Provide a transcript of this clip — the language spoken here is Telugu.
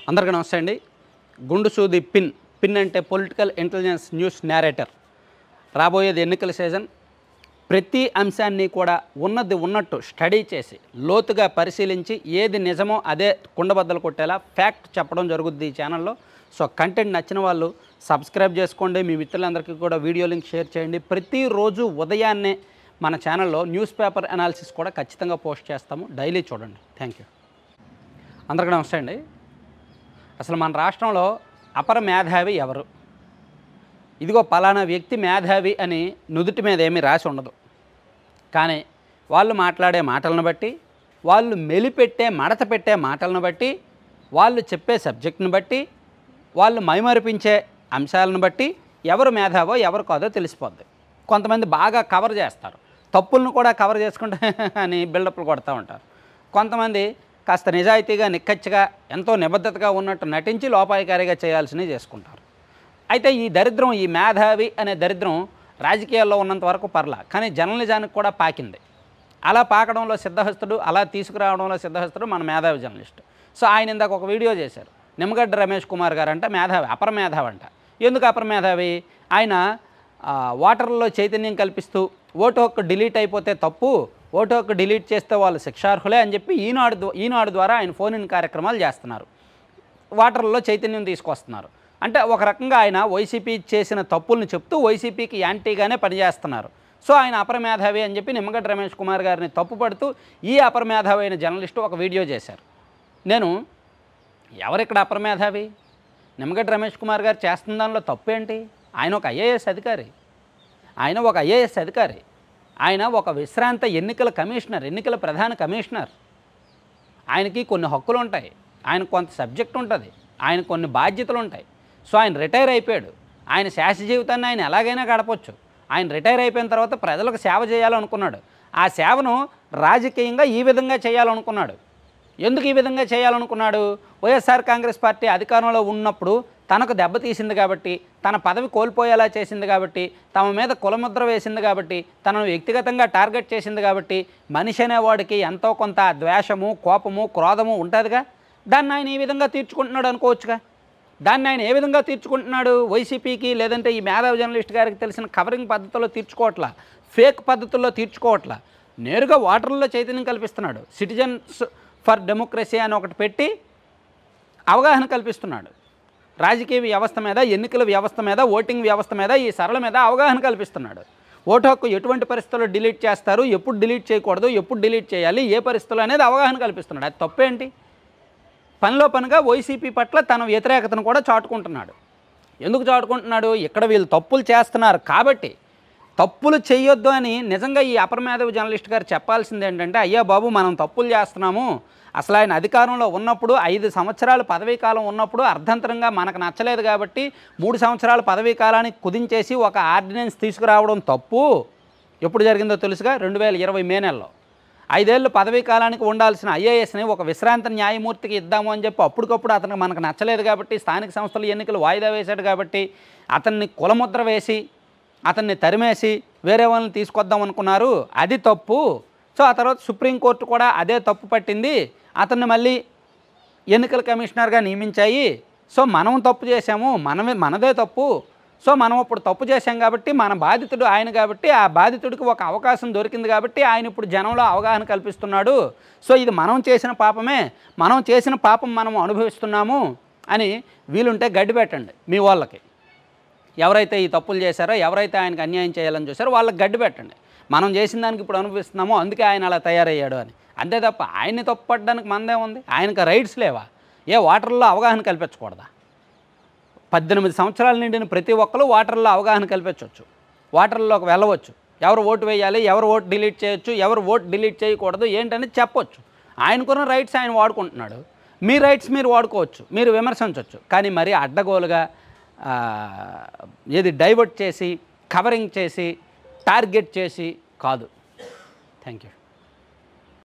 అందరికీ నమస్తే అండి. గుండు సూది పిన్ అంటే పొలిటికల్ ఇంటెలిజెన్స్ న్యూస్ నేరేటర్. రాబోయేది ఎన్నికల సీజన్. ప్రతి అంశాన్ని కూడా ఉన్నది ఉన్నట్టు స్టడీ చేసి లోతుగా పరిశీలించి ఏది నిజమో అదే కుండబద్దలు కొట్టేలా ఫ్యాక్ట్ చెప్పడం జరుగుద్ది ఈ ఛానల్లో. సో కంటెంట్ నచ్చిన వాళ్ళు సబ్స్క్రైబ్ చేసుకోండి, మీ మిత్రులందరికీ కూడా వీడియో లింక్ షేర్ చేయండి. ప్రతిరోజు ఉదయాన్నే మన ఛానల్లో న్యూస్ పేపర్ అనాలిసిస్ కూడా ఖచ్చితంగా పోస్ట్ చేస్తాము, డైలీ చూడండి. Thank you. అందరికీ నమస్తే అండి. అసలు మన రాష్ట్రంలో అపర మేధావి ఎవరు? ఇదిగో పలానా వ్యక్తి మేధావి అని నుదుటి మీద ఏమీ రాసి ఉండదు. కానీ వాళ్ళు మాట్లాడే మాటలను బట్టి, వాళ్ళు మెలిపెట్టే మడత పెట్టే మాటలను బట్టి, వాళ్ళు చెప్పే సబ్జెక్టును బట్టి, వాళ్ళు మైమరిపించే అంశాలను బట్టి ఎవరు మేధావో ఎవరు కాదో తెలిసిపోద్ది. కొంతమంది బాగా కవర్ చేస్తారు, తప్పులను కూడా కవర్ చేసుకుంటే అని బిల్డప్లు కొడుతూ ఉంటారు. కొంతమంది కాస్త నిజాయితీగా నిక్కచ్చిగా ఎంతో నిబద్ధతగా ఉన్నట్టు నటించి లోపాయికారిగా చేయాల్సినవి చేసుకుంటారు. అయితే ఈ దరిద్రం, ఈ మేధావి అనే దరిద్రం రాజకీయాల్లో ఉన్నంత వరకు పర్లా, కానీ జర్నలిజానికి కూడా పాకింది. అలా పాకడంలో సిద్ధహస్తుడు, అలా తీసుకురావడంలో సిద్ధహస్తుడు మన మేధావి జర్నలిస్ట్. సో ఆయన ఇందాక ఒక వీడియో చేశారు. నిమ్మగడ్డ రమేష్ కుమార్ గారు అంటే మేధావి, అపర మేధావి అంట. ఎందుకు అపర మేధావి? ఆయన ఓటర్లలో చైతన్యం కల్పిస్తూ ఓటు హక్కు డిలీట్ అయిపోతే తప్పు, ఓటు హక్కు డిలీట్ చేస్తే వాళ్ళు శిక్షార్హులే అని చెప్పి ఈనాడు ద్వారా ఆయన ఫోన్ ఇన్ కార్యక్రమాలు చేస్తున్నారు, ఓటర్లలో చైతన్యం తీసుకొస్తున్నారు. అంటే ఒక రకంగా ఆయన వైసీపీ చేసిన తప్పులను చెప్తూ వైసీపీకి యాంటీగానే పనిచేస్తున్నారు. సో ఆయన అపర మేధావి అని చెప్పి నిమ్మగడ్డ రమేష్ కుమార్ గారిని తప్పుపడుతూ ఈ అపర మేధావి అయిన జర్నలిస్టు ఒక వీడియో చేశారు. నేను ఎవరిక్కడ అపర మేధావి? నిమ్మగడ్డ రమేష్ కుమార్ గారు చేస్తున్న దానిలో తప్పు ఏంటి? ఆయన ఒక ఐఏఎస్ అధికారి, ఆయన ఒక విశ్రాంత ఎన్నికల కమిషనర్, ఎన్నికల ప్రధాన కమిషనర్. ఆయనకి కొన్ని హక్కులు ఉంటాయి, ఆయనకు కొంత సబ్జెక్ట్ ఉంటుంది, ఆయన కొన్ని బాధ్యతలు ఉంటాయి. సో ఆయన రిటైర్ అయిపోయాడు. ఆయన శాశ్వత జీవితాన్ని ఆయన ఎలాగైనా గడపచ్చు. ఆయన రిటైర్ అయిపోయిన తర్వాత ప్రజలకు సేవ చేయాలనుకున్నాడు. ఆ సేవను రాజకీయంగా ఈ విధంగా చేయాలనుకున్నాడు. ఎందుకు ఈ విధంగా చేయాలనుకున్నాడు? వైఎస్ఆర్ కాంగ్రెస్ పార్టీ అధికారంలో ఉన్నప్పుడు తనకు దెబ్బతీసింది కాబట్టి, తన పదవి కోల్పోయేలా చేసింది కాబట్టి, తమ మీద కులముద్ర వేసింది కాబట్టి, తనను వ్యక్తిగతంగా టార్గెట్ చేసింది కాబట్టి, మనిషి అనేవాడికి ఎంతో కొంత ద్వేషము, కోపము, క్రోధము ఉంటుందిగా. దాన్ని ఆయన ఈ విధంగా తీర్చుకుంటున్నాడు అనుకోవచ్చుగా. దాన్ని ఆయన ఏ విధంగా తీర్చుకుంటున్నాడు? వైసీపీకి లేదంటే ఈ మేధావి జర్నలిస్ట్ గారికి తెలిసిన కవరింగ్ పద్ధతుల్లో తీర్చుకోవట్లా, ఫేక్ పద్ధతుల్లో తీర్చుకోవట్లా. నేరుగా ఓటర్లలో చైతన్యం కల్పిస్తున్నాడు. సిటిజన్స్ ఫర్ డెమోక్రసీ అని ఒకటి పెట్టి అవగాహన కల్పిస్తున్నాడు. రాజకీయ వ్యవస్థ మీద, ఎన్నికల వ్యవస్థ మీద, ఓటింగ్ వ్యవస్థ మీద, ఈ సరళ మీద అవగాహన కల్పిస్తున్నాడు. ఓటు హక్కు ఎటువంటి పరిస్థితుల్లో డిలీట్ చేస్తారు, ఎప్పుడు డిలీట్ చేయకూడదు, ఎప్పుడు డిలీట్ చేయాలి, ఏ పరిస్థితుల్లో అనేది అవగాహన కల్పిస్తున్నాడు. అది తప్పేంటి? పనిలో పనిగా వైసీపీ పట్ల తన వ్యతిరేకతను కూడా చాటుకుంటున్నాడు. ఎందుకు చాటుకుంటున్నాడు? ఇక్కడ వీళ్ళు తప్పులు చేస్తున్నారు కాబట్టి. తప్పులు చేయొద్దు అని నిజంగా ఈ అపర మేధావి జర్నలిస్ట్ గారు చెప్పాల్సింది ఏంటంటే, అయ్యా బాబు మనం తప్పులు చేస్తున్నాము, అసలు ఆయన అధికారంలో ఉన్నప్పుడు 5 సంవత్సరాలు పదవీ కాలం ఉన్నప్పుడు అర్ధంతరంగా మనకు నచ్చలేదు కాబట్టి 3 సంవత్సరాల పదవీ కాలానికి కుదించేసి ఒక ఆర్డినెన్స్ తీసుకురావడం తప్పు. ఎప్పుడు జరిగిందో తెలుసుగా, 2020 మే నెలలో. 5 ఏళ్ళు పదవీ కాలానికి ఉండాల్సిన ఐఏఎస్ని ఒక విశ్రాంత న్యాయమూర్తికి ఇద్దాము అని చెప్పి అప్పటికప్పుడు అతనికి మనకు నచ్చలేదు కాబట్టి, స్థానిక సంస్థల ఎన్నికలు వాయిదా వేశాడు కాబట్టి అతన్ని కులముద్ర వేసి అతన్ని తరిమేసి వేరే వాళ్ళని తీసుకొద్దాం అనుకున్నారు. అది తప్పు. సో ఆ తర్వాత సుప్రీంకోర్టు కూడా అదే తప్పు పట్టింది, అతన్ని మళ్ళీ ఎన్నికల కమిషనర్గా నియమించాయి. సో మనం తప్పు చేశాము, మనదే తప్పు. సో మనం ఇప్పుడు తప్పు చేశాం కాబట్టి మన బాధితుడు ఆయన కాబట్టి ఆ బాధితుడికి ఒక అవకాశం దొరికింది కాబట్టి ఆయన ఇప్పుడు జనంలో అవగాహన కల్పిస్తున్నాడు. సో ఇది మనం చేసిన పాపమే, మనం చేసిన పాపం మనం అనుభవిస్తున్నాము అని వీలుంటే గడ్డి పెట్టండి మీ వాళ్ళకి. ఎవరైతే ఈ తప్పులు చేశారో, ఎవరైతే ఆయనకు అన్యాయం చేయాలని చూశారో వాళ్ళకి గడ్డి పెట్టండి. మనం చేసిన దానికి ఇప్పుడు అనుభవిస్తున్నామో అందుకే ఆయన అలా తయారయ్యాడు అని. అంతే తప్ప ఆయన్ని తప్పుపడడానికి మనదే ఉంది. ఆయనకు రైట్స్ లేవా? ఏ ఓటర్లలో అవగాహన కల్పించకూడదా? 18 సంవత్సరాల నిండిన ప్రతి ఒక్కరు ఓటర్లలో అవగాహన కల్పించవచ్చు, ఓటర్లలోకి వెళ్ళవచ్చు, ఎవరు ఓటు వేయాలి, ఎవరు ఓటు డిలీట్ చేయొచ్చు, ఎవరు ఓటు డిలీట్ చేయకూడదు ఏంటనేది చెప్పొచ్చు. ఆయనకున్న రైట్స్ ఆయన వాడుకుంటున్నాడు, మీ రైట్స్ మీరు వాడుకోవచ్చు, మీరు విమర్శించవచ్చు. కానీ మరీ అడ్డగోలుగా ఏది డైవర్ట్ చేసి, కవరింగ్ చేసి, టార్గెట్ చేసి కాదు. Thank you.